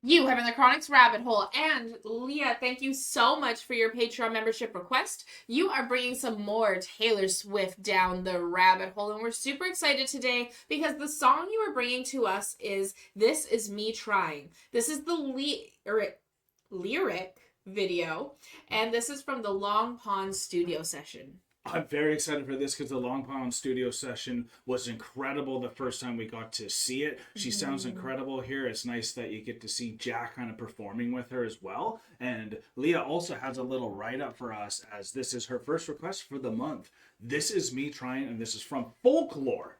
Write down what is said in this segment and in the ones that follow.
You have in the Chronics rabbit hole. And Leah, thank you so much for your Patreon membership request. You are bringing some more Taylor Swift down the rabbit hole. And we're super excited today because the song you are bringing to us is This Is Me Trying. This is the lyric video. And this is from the Long Pond studio session. I'm very excited for this because the Long Pond studio session was incredible the first time we got to see it. She sounds incredible here. It's nice that you get to see Jack kind of performing with her as well. And Leah also has a little write-up for us as this is her first request for the month. This is me trying, and this is from Folklore.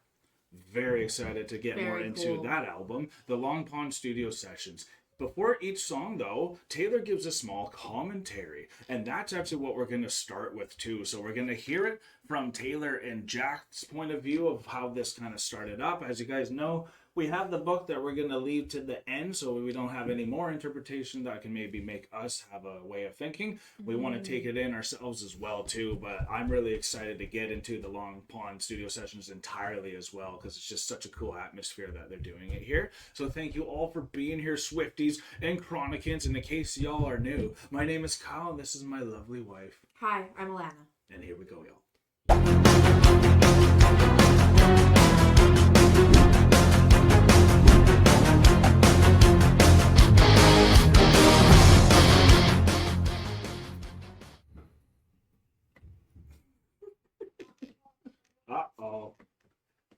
Very excited to get more into that album, the Long Pond studio sessions. Before each song, though, Taylor gives a small commentary, and that's actually what we're going to start with, too. So we're going to hear it from Taylor and Jack's point of view of how this kind of started up. As you guys know, we have the book that we're going to leave to the end, so we don't have any more interpretation that can maybe make us have a way of thinking. We want to take it in ourselves as well, too, but I'm really excited to get into the Long Pond studio sessions entirely as well, because it's just such a cool atmosphere that they're doing it here. So thank you all for being here, Swifties and Chronicans, and in case y'all are new, my name is Kyle, and this is my lovely wife. Hi, I'm Alanna. And here we go, y'all. Uh-oh.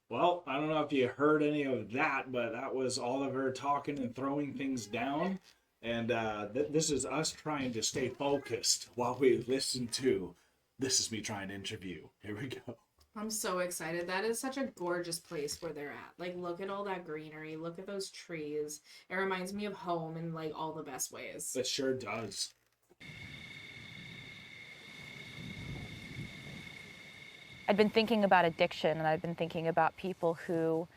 Well, I don't know if you heard any of that, but that was Oliver talking and throwing things down. And this is us trying to stay focused while we listen to This Is Me Trying to Interview. Here we go. I'm so excited. That is such a gorgeous place where they're at. Like, look at all that greenery. Look at those trees. It reminds me of home in, like, all the best ways. It sure does. I'd been thinking about addiction, and I've been thinking about people who,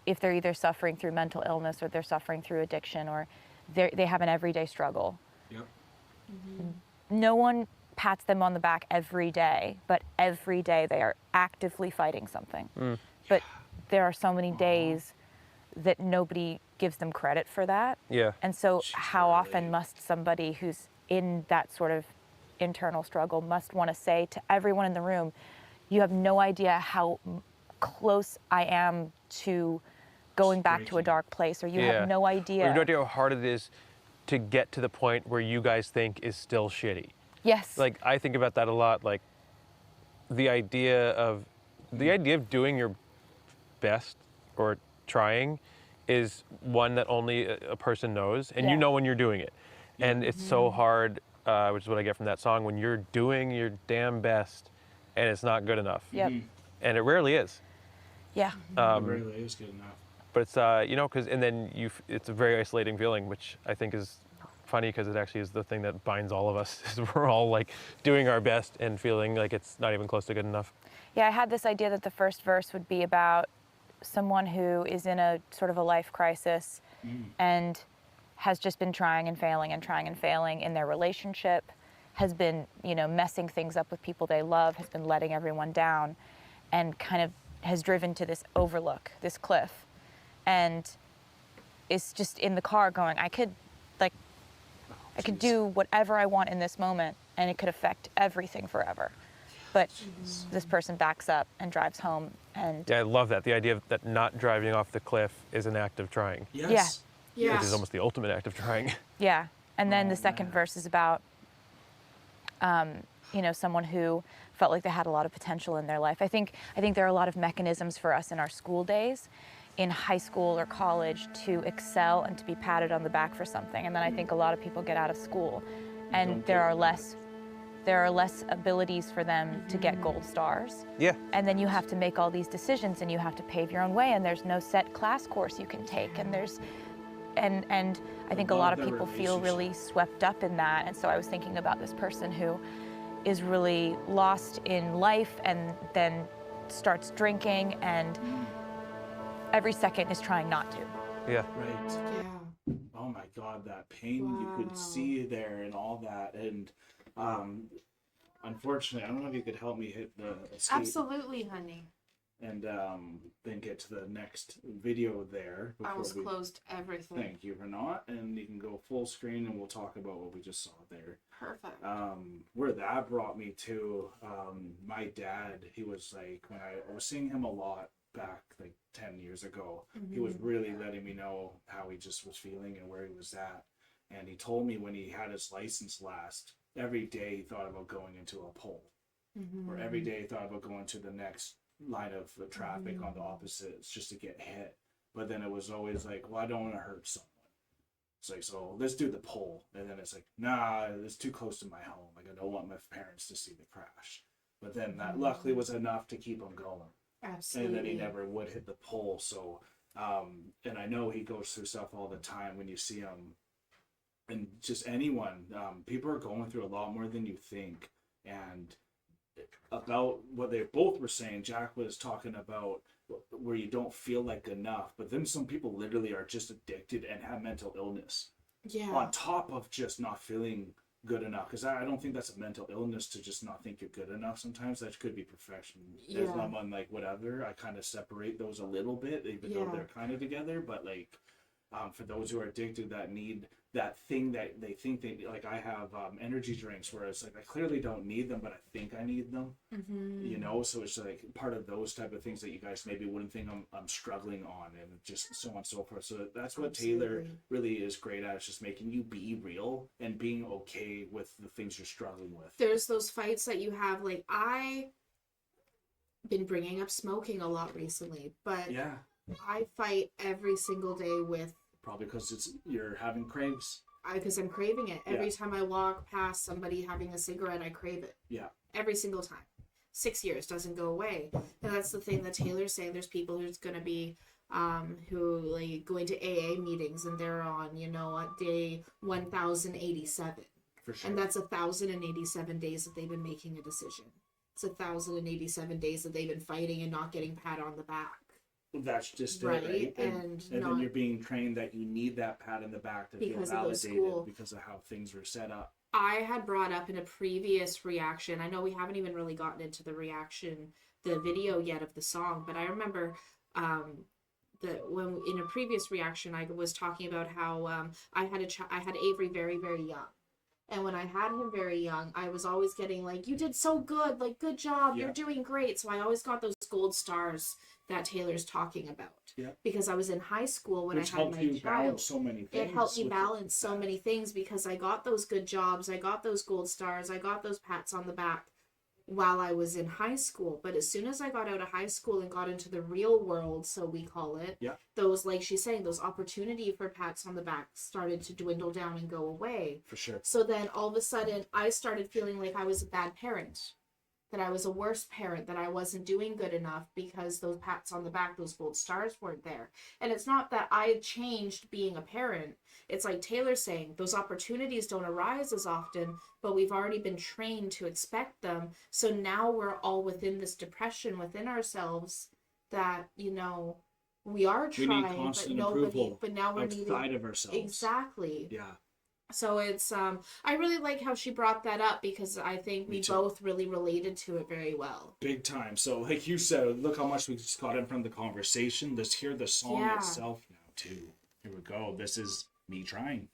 if they're either suffering through mental illness or they're suffering through addiction, or they have an everyday struggle. Yep. No one pats them on the back every day, but every day they are actively fighting something. But there are so many days that nobody gives them credit for that. Yeah. And so how often must somebody who's in that sort of internal struggle must want to say to everyone in the room, you have no idea how close I am to going back to a dark place, or you have no idea. Or you have no idea how hard it is to get to the point where you guys think is still shitty. Yes. Like, I think about that a lot, like the idea of doing your best or trying is one that only a person knows, and you know when you're doing it. And it's so hard, which is what I get from that song, when you're doing your damn best and it's not good enough. Yep. And it rarely is. Yeah. It really is good enough. But it's, and then it's a very isolating feeling, which I think is funny because it actually is the thing that binds all of us. Is we're all like doing our best and feeling like it's not even close to good enough. Yeah, I had this idea that the first verse would be about someone who is in a sort of a life crisis and has just been trying and failing in their relationship, has been, messing things up with people they love, has been letting everyone down, and kind of has driven to this overlook, this cliff, and is just in the car going, I could do whatever I want in this moment, and it could affect everything forever. But this person backs up and drives home, and Yeah, I love that. The idea that not driving off the cliff is an act of trying. Yes. Yeah. Which is almost the ultimate act of trying. yeah. And then the second verse is about, someone who felt like they had a lot of potential in their life. I think there are a lot of mechanisms for us in our school days, in high school or college, to excel and to be patted on the back for something. And then I think a lot of people get out of school, and there are less abilities for them to get gold stars. Yeah. And then you have to make all these decisions, and you have to pave your own way, and there's no set class course you can take, and and I think a lot of people feel really swept up in that. And so I was thinking about this person who is really lost in life and then starts drinking, and every second is trying not to. Yeah. Right. Yeah. Oh my God, that pain you could see there and all that. And unfortunately, I don't know if you could help me hit the escape. Absolutely, honey. and then get to the next video there. I almost closed everything. Thank you for not, and you can go full screen and we'll talk about what we just saw there. Perfect. Where that brought me to, my dad, he was like, when I was seeing him a lot back like 10 years ago, he was really letting me know how he just was feeling and where he was at. And he told me when he had his license last, every day he thought about going into a pole, or every day he thought about going to the next line of traffic on the opposites just to get hit. But then it was always like, well, I don't want to hurt someone. It's like, so let's do the pole. And then it's like, nah, it's too close to my home. Like, I don't want my parents to see the crash. But then that luckily was enough to keep him going. Absolutely. And then he never would hit the pole. So, and I know he goes through stuff all the time when you see him. And just anyone, people are going through a lot more than you think. And about what they both were saying, Jack was talking about where you don't feel like enough, but then some people literally are just addicted and have mental illness. Yeah. On top of just not feeling good enough, because I don't think that's a mental illness to just not think you're good enough. Sometimes that could be perfection. There's someone like whatever. I kind of separate those a little bit, even though they're kind of together. But like, for those who are addicted, that need that thing that they think they like. I have energy drinks where it's like I clearly don't need them, but I think I need them. You know, so it's like part of those type of things that you guys maybe wouldn't think I'm struggling on, and just so on and so forth. So that's what Taylor really is great at, is just making you be real and being okay with the things you're struggling with. There's those fights that you have, like I been bringing up smoking a lot recently, but I fight every single day with, probably because you're having craves. Because I'm craving it. Every time I walk past somebody having a cigarette, I crave it. Yeah. Every single time. 6 years doesn't go away. And that's the thing that Taylor's saying. There's people who's going to be who like going to AA meetings and they're on, you know, at day 1087. For sure. And that's 1087 days that they've been making a decision. It's 1087 days that they've been fighting and not getting pat on the back. That's just it, right? And then you're being trained that you need that pat in the back to feel validated because of how things were set up. I had brought up in a previous reaction, I know we haven't even really gotten into the video yet of the song, but I remember that when in a previous reaction I was talking about how I had Avery very, very young. And when I had him very young, I was always getting like, you did so good, like, good job, you're doing great. So I always got those gold stars that Taylor's talking about. Yeah. Because I was in high school when I had my child. Balance so many things. It helped me balance so many things because I got those good jobs, I got those gold stars, I got those pats on the back while I was in high school. But as soon as I got out of high school and got into the real world, so we call it, those, like she's saying, those opportunity for pats on the back started to dwindle down and go away. For sure. So then all of a sudden I started feeling like I was a bad parent, that I was a worse parent, that I wasn't doing good enough because those pats on the back, those gold stars weren't there. And it's not that I had changed being a parent. It's like Taylor's saying, those opportunities don't arise as often, but we've already been trained to expect them. So now we're all within this depression within ourselves that, you know, we are trying, we need constant approval, but now we're outside of ourselves. Exactly. Yeah. So it's, I really like how she brought that up because I think we both really related to it very well. Big time. So like you said, look how much we just got in from the conversation. Let's hear the song itself now too. Here we go. This is me trying.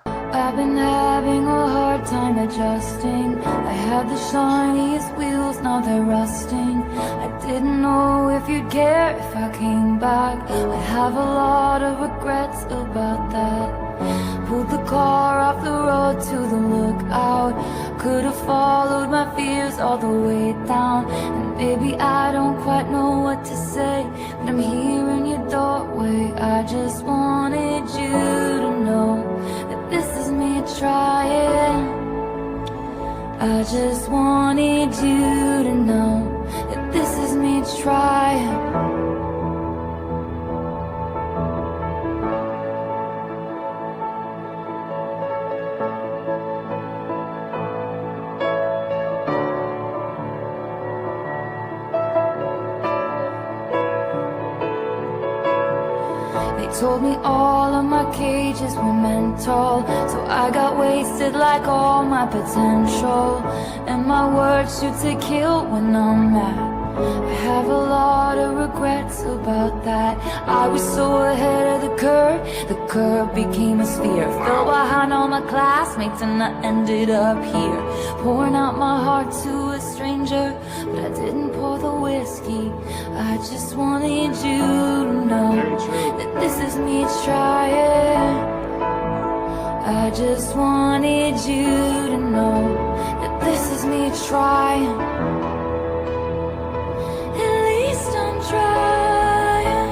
I've been having a hard time adjusting. I had the shiniest wheels, now they're rusting. I didn't know if you'd care if I came back. I have a lot of regrets about that. Pulled the car off the road to the lookout. Could have followed my fears all the way down. And baby, I don't quite know what to say, but I'm here in your doorway. I just wanted you to know that this is me trying. I just wanted you to know that this is me trying. Told me all of my cages were mental, so I got wasted like all my potential. And my words shoot to kill when I'm mad. I have a lot of regrets about that. I was so ahead of the curve became a sphere. Fell behind all my classmates and I ended up here, pouring out my heart to a stranger, but I didn't pour the whiskey. I just wanted you to know that this is me trying. I just wanted you to know that this is me trying. At least I'm trying.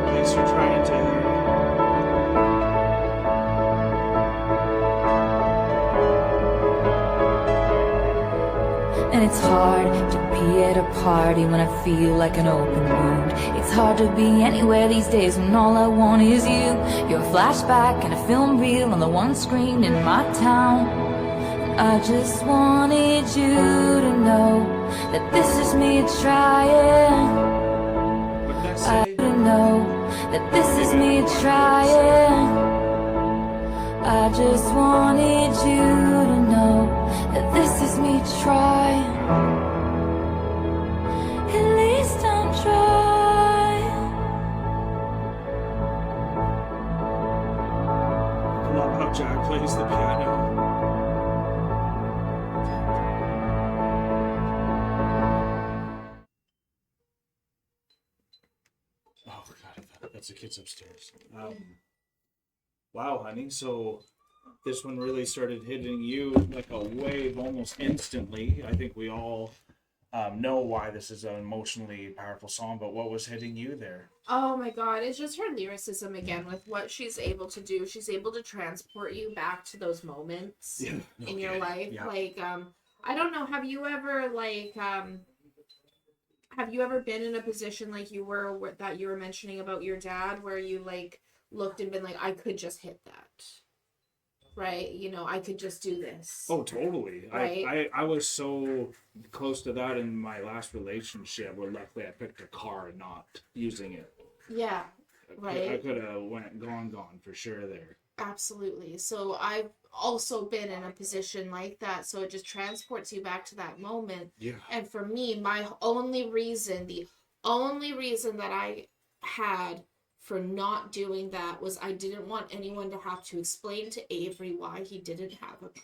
Thanks for trying, Taylor. And it's hard to be at a party when I feel like an open wound. It's hard to be anywhere these days when all I want is you. You're a flashback and a film reel on the one screen in my town. And I just wanted you to know that this is me trying. What did I I say? to know that this is me trying. I just wanted you to know that this is me trying. At least I'm trying. I love how Jack plays the piano. Oh God, that's the kids upstairs. Wow, honey. So this one really started hitting you like a wave almost instantly. I think we all know why this is an emotionally powerful song, but what was hitting you there? Oh my god, it's just her lyricism again with what she's able to do. She's able to transport you back to those moments in your life. Yeah. Like, I don't know, have you ever been in a position like you were that you were mentioning about your dad where you like looked and been like, I could just hit that. Right? You know, I could just do this. Oh, totally. Right. I was so close to that in my last relationship where luckily I picked a car and not using it. Yeah. Right. I could have gone for sure there. Absolutely. So I've also been in a position like that. So it just transports you back to that moment. Yeah. And for me, the only reason that I had for not doing that was I didn't want anyone to have to explain to Avery why he didn't have a mother.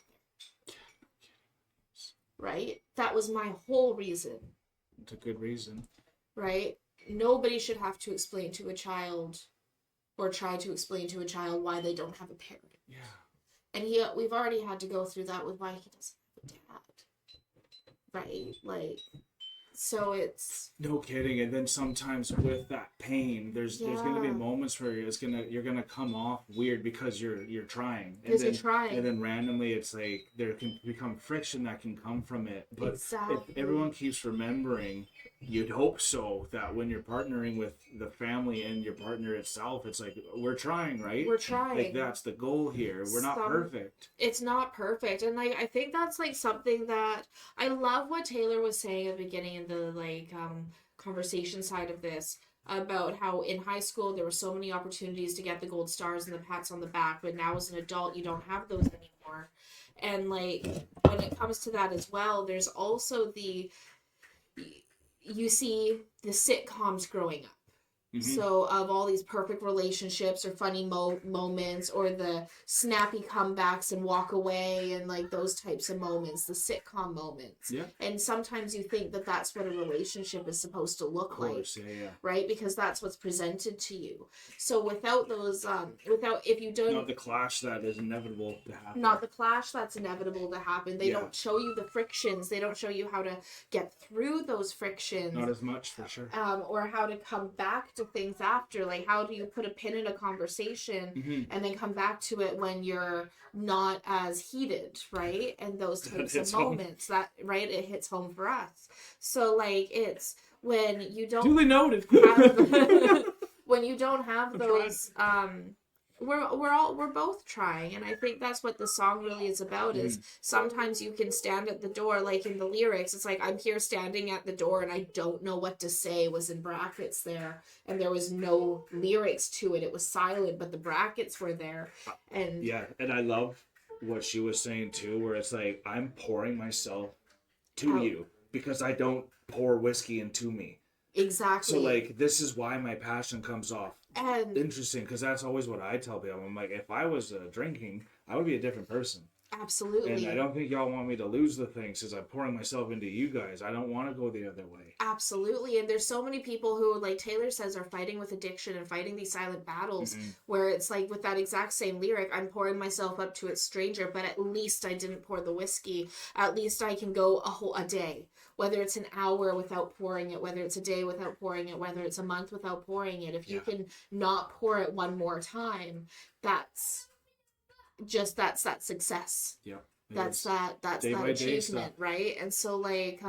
Right? That was my whole reason. It's a good reason. Right? Nobody should have to explain to a child or try to explain to a child why they don't have a parent. Yeah. And we've already had to go through that with why he doesn't have a dad. Right? Like, so it's no kidding. And then sometimes with that pain, there's gonna be moments where you're gonna come off weird because you're trying. Because you're trying. And then randomly it's like there can become friction that can come from it. But exactly. if everyone keeps remembering, you'd hope so, that when you're partnering with the family and your partner itself, it's like we're trying, right? We're trying. Like that's the goal here. We're not perfect. It's not perfect. And like I think that's like something that I love what Taylor was saying at the beginning in the like conversation side of this about how in high school there were so many opportunities to get the gold stars and the pats on the back, but now as an adult you don't have those anymore. And like when it comes to that as well, there's also you see the sitcoms growing up. Mm-hmm. So of all these perfect relationships or funny moments or the snappy comebacks and walk away and like those types of moments, the sitcom moments. Yeah. And sometimes you think that that's what a relationship is supposed to look like. Yeah. Right? Because that's what's presented to you. So without those, if you don't... Not the clash that is inevitable to happen. Not the clash that's inevitable to happen. They don't show you the frictions. They don't show you how to get through those frictions. Not as much, for sure. Or how to come back to things after. Like, how do you put a pin in a conversation and then come back to it when you're not as heated, right? And those types of moments that, right, it hits home for us. So like it's when you don't duly noted when you don't have those we're both trying, and I think that's what the song really is about. Is sometimes you can stand at the door, like in the lyrics, it's like I'm here standing at the door and I don't know what to say was in brackets there, and there was no lyrics to it. It was silent, but the brackets were there. And and I love what she was saying too, where it's like I'm pouring myself to Oh. you because I don't pour whiskey into me. Exactly. So like this is why my passion comes off and interesting, because that's always what I tell people. I'm like, if I was drinking, I would be a different person. absolutely. And I don't think y'all want me to lose the thing since I'm pouring myself into you guys. I don't want to go the other way. Absolutely. And there's so many people who, like Taylor says, are fighting with addiction and fighting these silent battles where it's like with that exact same lyric, I'm pouring myself up to a stranger, but at least I didn't pour the whiskey. At least I can go a day, whether it's an hour without pouring it, whether it's a day without pouring it, whether it's a month without pouring it. If you can not pour it one more time, that's that success. Yeah. That's that day by day achievement, stuff. right? And so like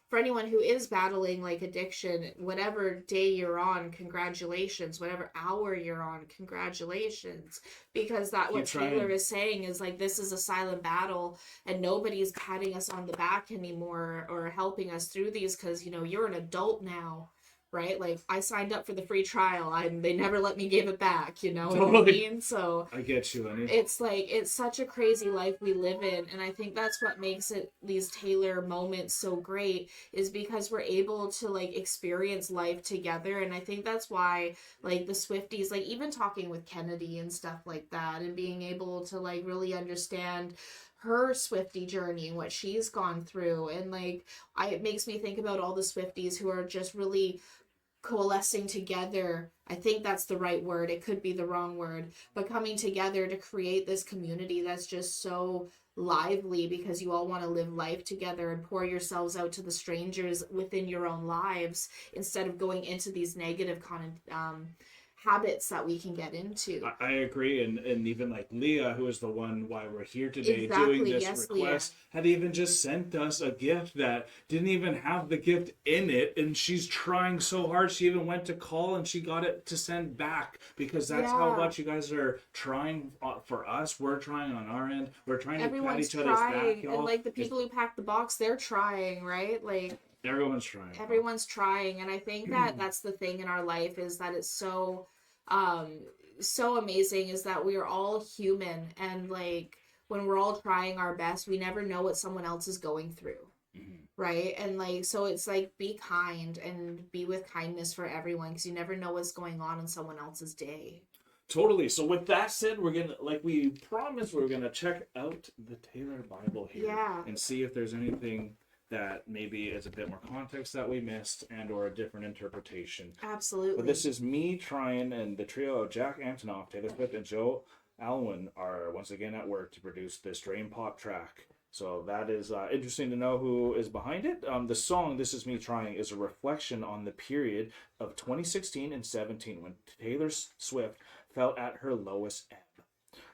for anyone who is battling like addiction, whatever day you're on, congratulations. Whatever hour you're on, congratulations. Because that what Taylor is saying is like, this is a silent battle and nobody's patting us on the back anymore or helping us through these because, you know, you're an adult now. Right, like I signed up for the free trial. They never let me give it back. You know what I mean? So I get you, honey. it's like it's such a crazy life we live in, and I think that's what makes it these Taylor moments so great is because we're able to like experience life together, and I think that's why like the Swifties, like even talking with Kennedy and stuff like that, and being able to like really understand her Swiftie journey and what she's gone through, and like it makes me think about all the Swifties who are just really coalescing together. I think that's the right word. It could be the wrong word, but coming together to create this community that's just so lively because you all want to live life together and pour yourselves out to the strangers within your own lives instead of going into these negative habits that we can get into. I agree, and even like Leah, who is the one why we're here today Exactly, doing this yes, request, had even just sent us a gift that didn't even have the gift in it, and she's trying so hard. She even went to call and she got it to send back because that's how much you guys are trying for us. We're trying on our end. We're trying to pat each other's back, y'all. And like the people who packed the box, they're trying, right? Like everyone's trying. Everyone's trying, and I think that that's the thing in our life is that it's so amazing is that we are all human, and like when we're all trying our best, we never know what someone else is going through. Right? And like so it's like be kind and be with kindness for everyone because you never know what's going on in someone else's day. Totally. So with that said, we're gonna, like we promised, we're gonna check out the Taylor Bible here and see if there's anything that maybe is a bit more context that we missed and or a different interpretation. Absolutely. But this is me trying, and the trio of Jack Antonoff, Taylor Swift, and Joe Alwyn are once again at work to produce this Drain Pop track. So that is interesting to know who is behind it. The song, This Is Me Trying, is a reflection on the period of 2016 and 17 when Taylor Swift felt at her lowest ebb.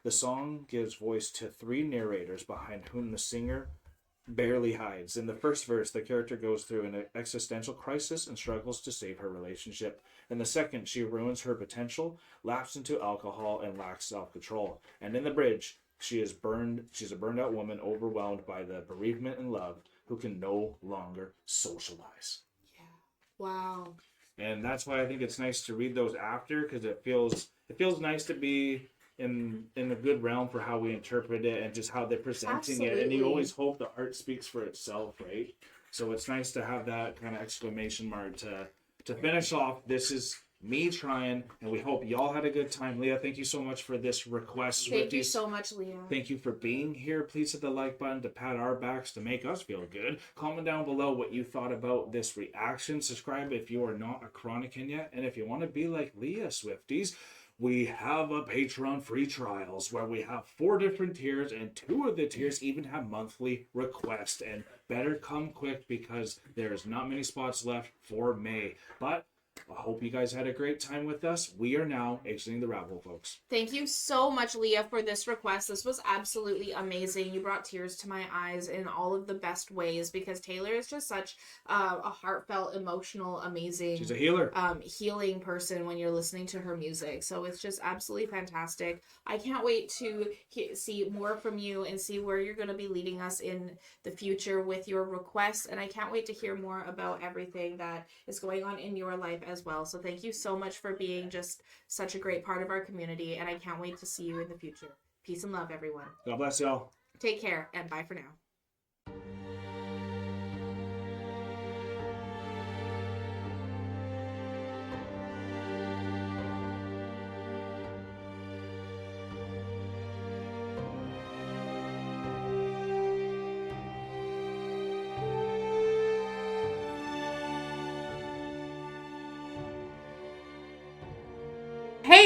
The song gives voice to three narrators behind whom the singer barely hides. In the first verse, the character goes through an existential crisis and struggles to save her relationship. In the second, she ruins her potential, lapses into alcohol, and lacks self-control. And in the bridge, she's a burned out woman overwhelmed by the bereavement and love who can no longer socialize. Yeah. Wow. And that's why I think it's nice to read those after, because it feels nice to be in a good realm for how we interpret it and just how they're presenting it. And you always hope the art speaks for itself, right? So it's nice to have that kind of exclamation mark to finish off. This is me trying, and we hope y'all had a good time. Leah, thank you so much for this request. Thank you so much, Leah. Thank you for being here. Please hit the like button to pat our backs to make us feel good. Comment down below what you thought about this reaction. Subscribe if you are not a Chronican yet. And if you want to be like Leah, Swifties, we have a Patreon free trials where we have 4 different tiers, and 2 of the tiers even have monthly requests. And better come quick because there's not many spots left for May. But I hope you guys had a great time with us. We are now exiting the rabbit hole, folks. Thank you so much, Leah, for this request. This was absolutely amazing. You brought tears to my eyes in all of the best ways because Taylor is just such a heartfelt, emotional, amazing. She's a healer. Healing person when you're listening to her music. So it's just absolutely fantastic. I can't wait to see more from you and see where you're going to be leading us in the future with your requests. And I can't wait to hear more about everything that is going on in your life as well. So thank you so much for being just such a great part of our community, and I can't wait to see you in the future. Peace and love, everyone. God bless y'all. Take care, and bye for now.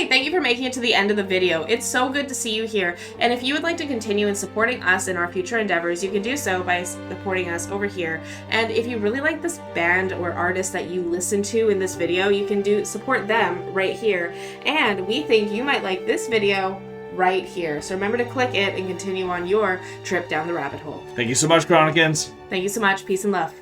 thank you for making it to the end of the video. It's so good to see you here. And if you would like to continue in supporting us in our future endeavors, you can do so by supporting us over here. And if you really like this band or artist that you listen to in this video, you can support them right here. And we think you might like this video right here. So remember to click it and continue on your trip down the rabbit hole. Thank you so much, Chronicans. Thank you so much. Peace and love.